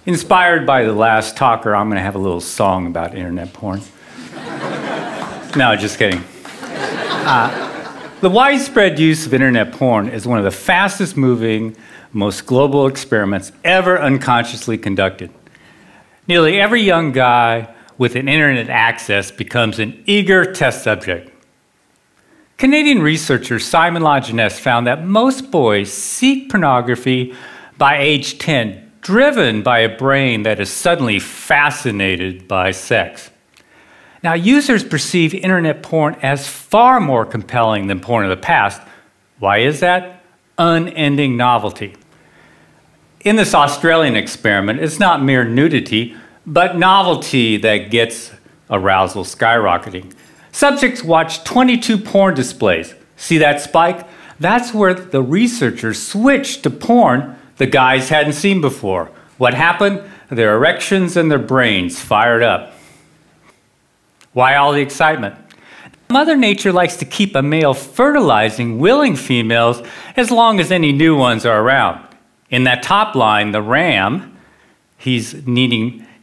Inspired by the last talker, I'm going to have a little song about internet porn. No, just kidding. The widespread use of internet porn is one of the fastest moving, most global experiments ever unconsciously conducted. Nearly every young guy with an internet access becomes an eager test subject. Canadian researcher Simon Lajeunesse found that most boys seek pornography by age 10, driven by a brain that is suddenly fascinated by sex. Now, users perceive internet porn as far more compelling than porn of the past. Why is that? Unending novelty. In this Australian experiment, it's not mere nudity, but novelty that gets arousal skyrocketing. Subjects watch 22 porn displays. See that spike? That's where the researchers switched to porn the guys hadn't seen before. What happened? Their erections and their brains fired up. Why all the excitement? Mother Nature likes to keep a male fertilizing willing females as long as any new ones are around. In that top line, the ram, he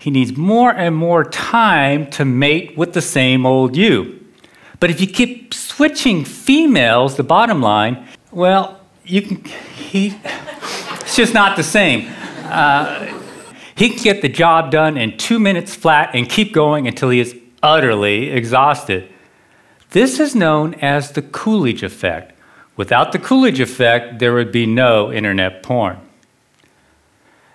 needs more and more time to mate with the same old ewe. But if you keep switching females, the bottom line, well, it's just not the same. He can get the job done in 2 minutes flat and keep going until he is utterly exhausted. This is known as the Coolidge effect. Without the Coolidge effect, there would be no internet porn.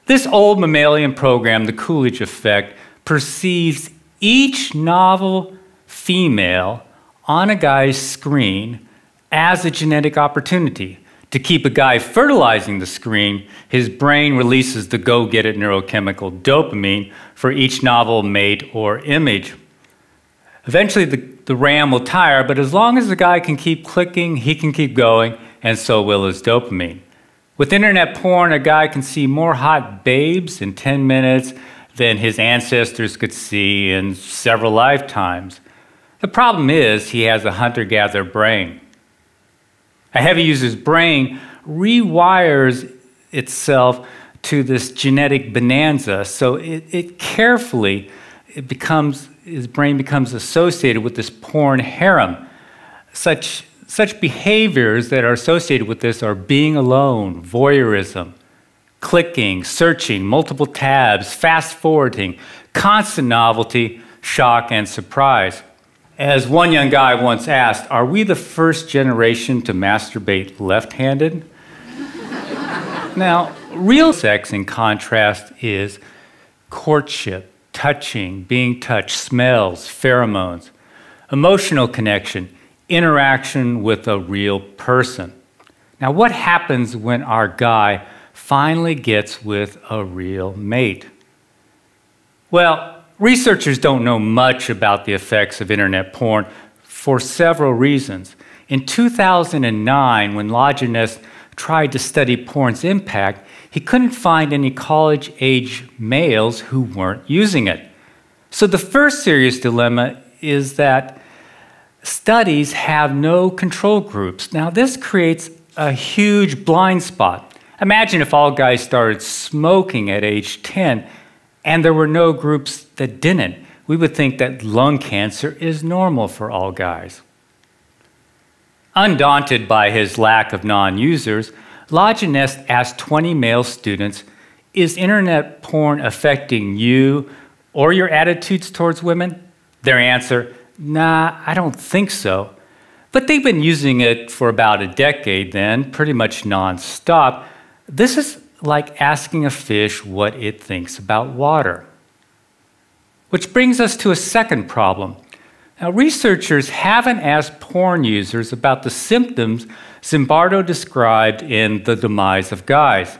This old mammalian program, the Coolidge effect, perceives each novel female on a guy's screen as a genetic opportunity. To keep a guy fertilizing the screen, his brain releases the go-get-it neurochemical dopamine for each novel mate or image. Eventually, the ram will tire, but as long as the guy can keep clicking, he can keep going, and so will his dopamine. With internet porn, a guy can see more hot babes in 10 minutes than his ancestors could see in several lifetimes. The problem is he has a hunter-gatherer brain. A heavy user's brain rewires itself to this genetic bonanza, so his brain becomes associated with this porn harem. Such behaviors that are associated with this are being alone, voyeurism, clicking, searching, multiple tabs, fast-forwarding, constant novelty, shock, and surprise. As one young guy once asked, are we the first generation to masturbate left-handed? Now, real sex, in contrast, is courtship, touching, being touched, smells, pheromones, emotional connection, interaction with a real person. Now, what happens when our guy finally gets with a real mate? Well, researchers don't know much about the effects of internet porn for several reasons. In 2009, when Lajeunesse tried to study porn's impact, he couldn't find any college-age males who weren't using it. So the first serious dilemma is that studies have no control groups. Now, this creates a huge blind spot. Imagine if all guys started smoking at age 10 and there were no groups that didn't. We would think that lung cancer is normal for all guys. Undaunted by his lack of non-users, Lajeunesse asked 20 male students, is internet porn affecting you or your attitudes towards women? Their answer, nah, I don't think so. But they've been using it for about a decade then, pretty much non-stop. This is like asking a fish what it thinks about water. Which brings us to a second problem. Now, researchers haven't asked porn users about the symptoms Zimbardo described in The Demise of Guys.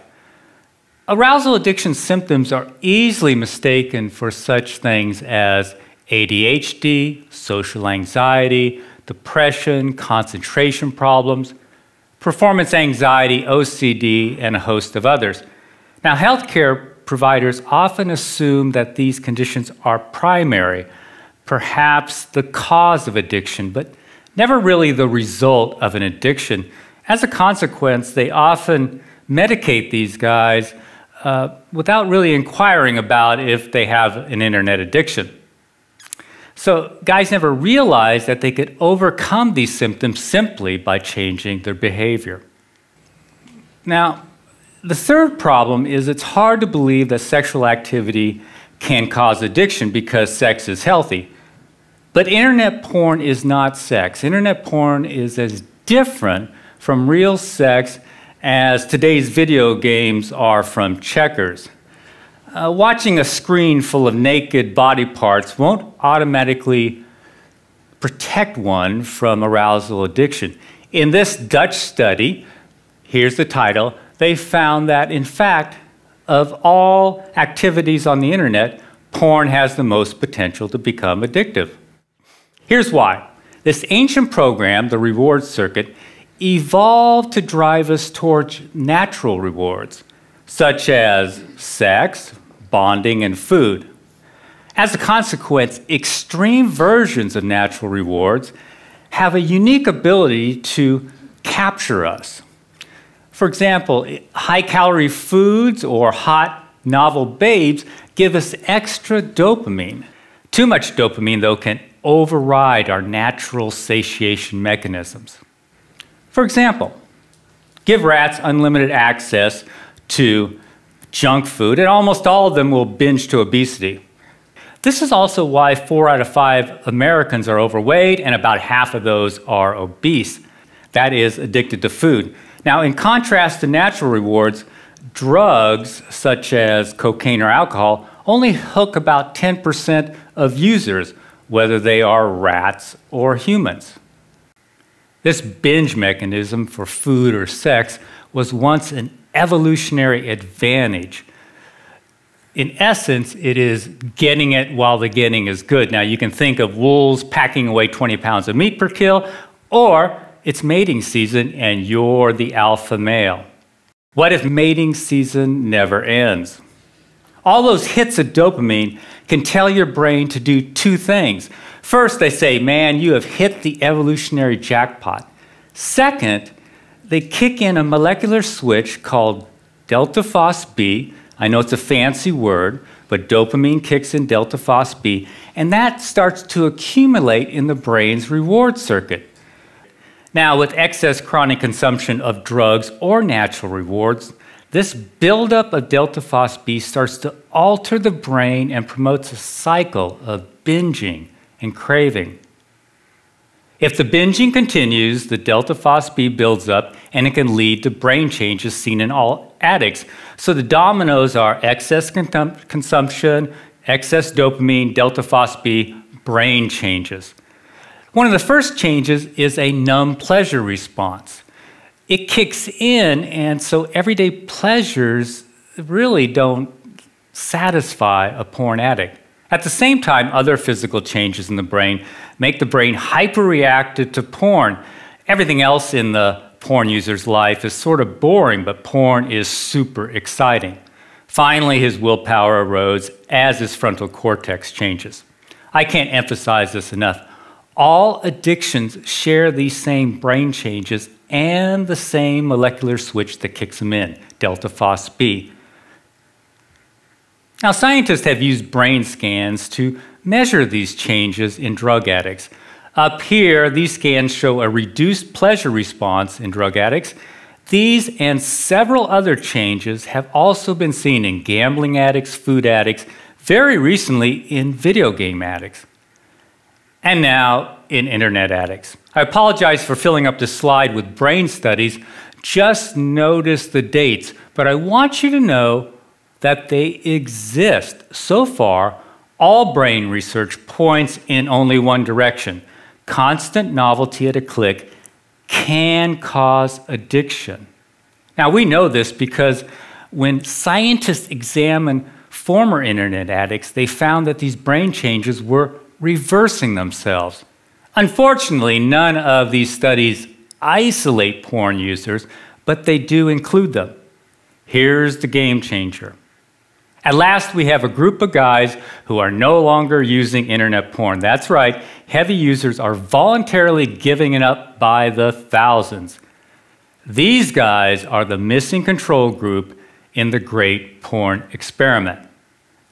Arousal addiction symptoms are easily mistaken for such things as ADHD, social anxiety, depression, concentration problems, performance anxiety, OCD, and a host of others. Now, healthcare providers often assume that these conditions are primary, perhaps the cause of addiction, but never really the result of an addiction. As a consequence, they often medicate these guys without really inquiring about if they have an internet addiction. So guys never realized that they could overcome these symptoms simply by changing their behavior. Now, the third problem is it's hard to believe that sexual activity can cause addiction because sex is healthy. But internet porn is not sex. Internet porn is as different from real sex as today's video games are from checkers. Watching a screen full of naked body parts won't automatically protect one from arousal addiction. In this Dutch study, here's the title, they found that, in fact, of all activities on the internet, porn has the most potential to become addictive. Here's why. This ancient program, the reward circuit, evolved to drive us towards natural rewards, such as sex, bonding, and food. As a consequence, extreme versions of natural rewards have a unique ability to capture us. For example, high-calorie foods or hot, novel babes give us extra dopamine. Too much dopamine, though, can override our natural satiation mechanisms. For example, give rats unlimited access to junk food, and almost all of them will binge to obesity. This is also why 4 out of 5 Americans are overweight and about half of those are obese. That is, addicted to food. Now, in contrast to natural rewards, drugs such as cocaine or alcohol only hook about 10% of users, whether they are rats or humans. This binge mechanism for food or sex was once an evolutionary advantage. In essence, it is getting it while the getting is good. Now, you can think of wolves packing away 20 pounds of meat per kill, or it's mating season and you're the alpha male. What if mating season never ends? All those hits of dopamine can tell your brain to do 2 things. First, they say, man, you have hit the evolutionary jackpot. Second, they kick in a molecular switch called delta phos-B. I know it's a fancy word, but dopamine kicks in delta phos-B, and that starts to accumulate in the brain's reward circuit. Now, with excess chronic consumption of drugs or natural rewards, this buildup of delta phos-B starts to alter the brain and promotes a cycle of binging and craving. If the binging continues, the delta phos-B builds up and it can lead to brain changes seen in all addicts. So the dominoes are excess consumption, excess dopamine, delta phos-B, brain changes. One of the first changes is a numb pleasure response. It kicks in, and so everyday pleasures really don't satisfy a porn addict. At the same time, other physical changes in the brain make the brain hyperreactive to porn. Everything else in the porn user's life is sort of boring, but porn is super exciting. Finally, his willpower erodes as his frontal cortex changes. I can't emphasize this enough. All addictions share these same brain changes and the same molecular switch that kicks them in, delta phos-B. Now, scientists have used brain scans to measure these changes in drug addicts. Up here, these scans show a reduced pleasure response in drug addicts. These and several other changes have also been seen in gambling addicts, food addicts, very recently in video game addicts, and now in internet addicts. I apologize for filling up this slide with brain studies. Just notice the dates, but I want you to know that they exist. So far, all brain research points in only one direction. Constant novelty at a click can cause addiction. Now, we know this because when scientists examined former internet addicts, they found that these brain changes were reversing themselves. Unfortunately, none of these studies isolate porn users, but they do include them. Here's the game changer. At last, we have a group of guys who are no longer using internet porn. That's right, heavy users are voluntarily giving it up by the thousands. These guys are the missing control group in the great porn experiment.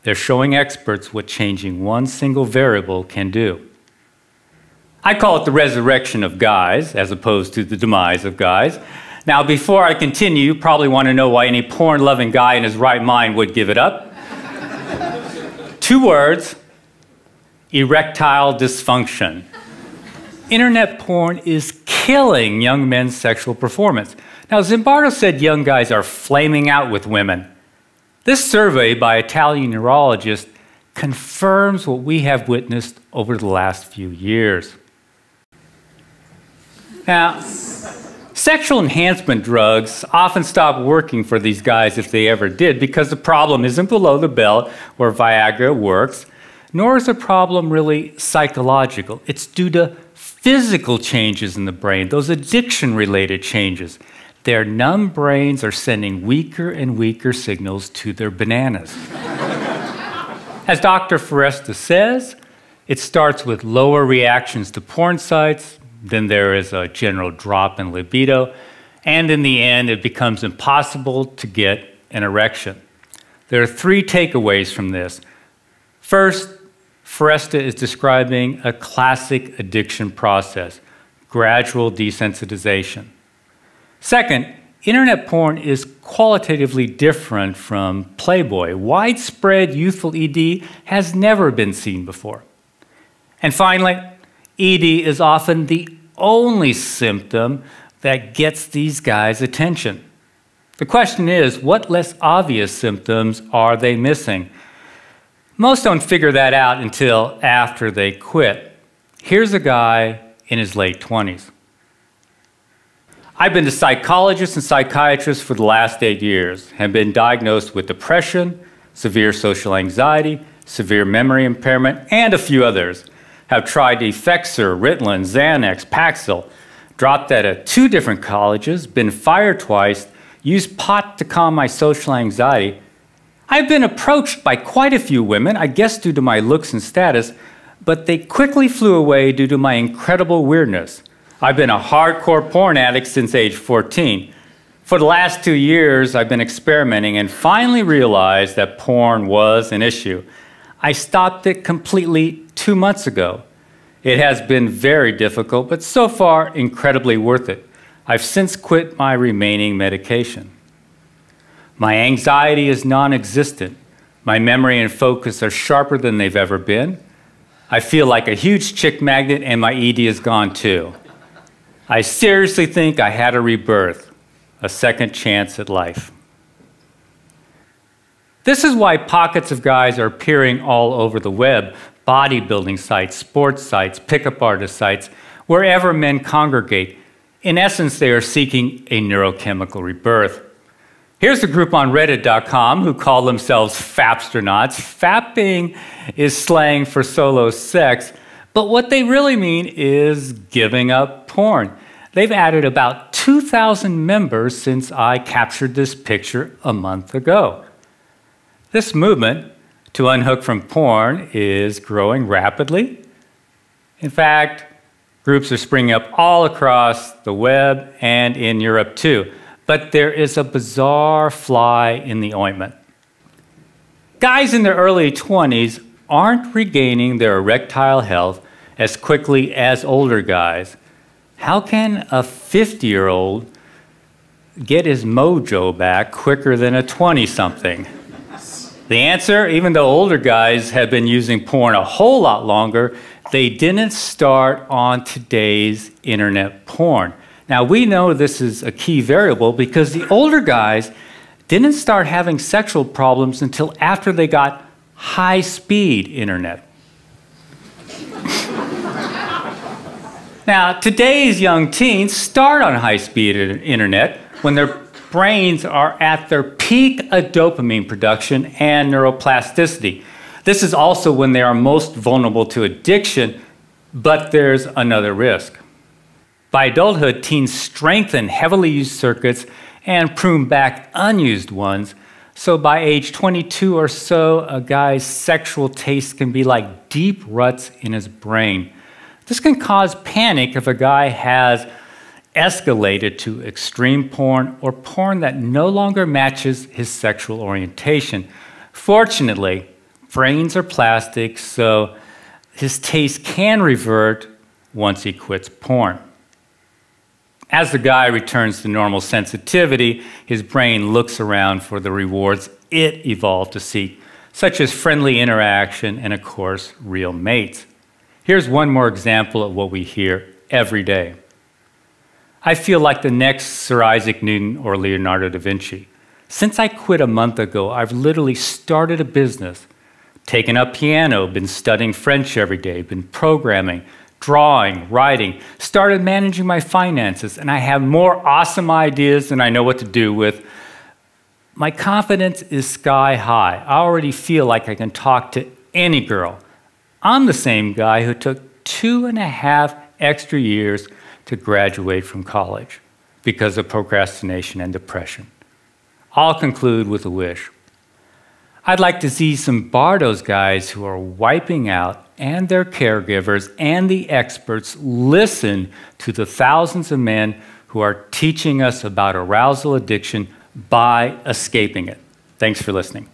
They're showing experts what changing one single variable can do. I call it the resurrection of guys, as opposed to the demise of guys. Now, before I continue, you probably want to know why any porn-loving guy in his right mind would give it up. 2 words: erectile dysfunction. Internet porn is killing young men's sexual performance. Now, Zimbardo said young guys are flaming out with women. This survey by Italian neurologists confirms what we have witnessed over the last few years. Now, sexual enhancement drugs often stop working for these guys if they ever did, because the problem isn't below the belt where Viagra works, nor is the problem really psychological. It's due to physical changes in the brain, those addiction-related changes. Their numb brains are sending weaker and weaker signals to their bananas. As Dr. Foresta says, it starts with lower reactions to porn sites, then there is a general drop in libido, and in the end, it becomes impossible to get an erection. There are 3 takeaways from this. First, Foresta is describing a classic addiction process: gradual desensitization. Second, internet porn is qualitatively different from Playboy. Widespread youthful ED has never been seen before. And finally, ED is often the only symptom that gets these guys' attention. The question is, what less obvious symptoms are they missing? Most don't figure that out until after they quit. Here's a guy in his late 20s. I've been to psychologists and psychiatrists for the last 8 years, have been diagnosed with depression, severe social anxiety, severe memory impairment, and a few others. Have tried Effexor, Ritalin, Xanax, Paxil, dropped out of 2 different colleges, been fired twice, used pot to calm my social anxiety. I've been approached by quite a few women, I guess due to my looks and status, but they quickly flew away due to my incredible weirdness. I've been a hardcore porn addict since age 14. For the last 2 years, I've been experimenting and finally realized that porn was an issue. I stopped it completely 2 months ago. It has been very difficult, but so far incredibly worth it. I've since quit my remaining medication. My anxiety is non-existent. My memory and focus are sharper than they've ever been. I feel like a huge chick magnet, and my ED is gone too. I seriously think I had a rebirth, a second chance at life. This is why pockets of guys are appearing all over the web: bodybuilding sites, sports sites, pickup artist sites, wherever men congregate. In essence, they are seeking a neurochemical rebirth. Here's a group on Reddit.com who call themselves Fapstronauts. Fapping is slang for solo sex, but what they really mean is giving up porn. They've added about 2,000 members since I captured this picture a month ago. This movement to unhook from porn is growing rapidly. In fact, groups are springing up all across the web and in Europe too. But there is a bizarre fly in the ointment. Guys in their early 20s aren't regaining their erectile health as quickly as older guys. How can a 50-year-old get his mojo back quicker than a 20-something? The answer, even though older guys have been using porn a whole lot longer, they didn't start on today's internet porn. Now, we know this is a key variable because the older guys didn't start having sexual problems until after they got high-speed internet. Now, today's young teens start on high-speed internet when their brains are at their peak of dopamine production and neuroplasticity. This is also when they are most vulnerable to addiction, but there's another risk. By adulthood, teens strengthen heavily used circuits and prune back unused ones. So by age 22 or so, a guy's sexual taste can be like deep ruts in his brain. This can cause panic if a guy has escalated to extreme porn or porn that no longer matches his sexual orientation. Fortunately, brains are plastic, so his taste can revert once he quits porn. As the guy returns to normal sensitivity, his brain looks around for the rewards it evolved to seek, such as friendly interaction and, of course, real mates. Here's one more example of what we hear every day. I feel like the next Sir Isaac Newton or Leonardo da Vinci. Since I quit a month ago, I've literally started a business, taken up piano, been studying French every day, been programming, drawing, writing, started managing my finances, and I have more awesome ideas than I know what to do with. My confidence is sky high. I already feel like I can talk to any girl. I'm the same guy who took 2.5 extra years to graduate from college because of procrastination and depression. I'll conclude with a wish. I'd like to see some Bardos guys who are wiping out and their caregivers and the experts listen to the thousands of men who are teaching us about arousal addiction by escaping it. Thanks for listening.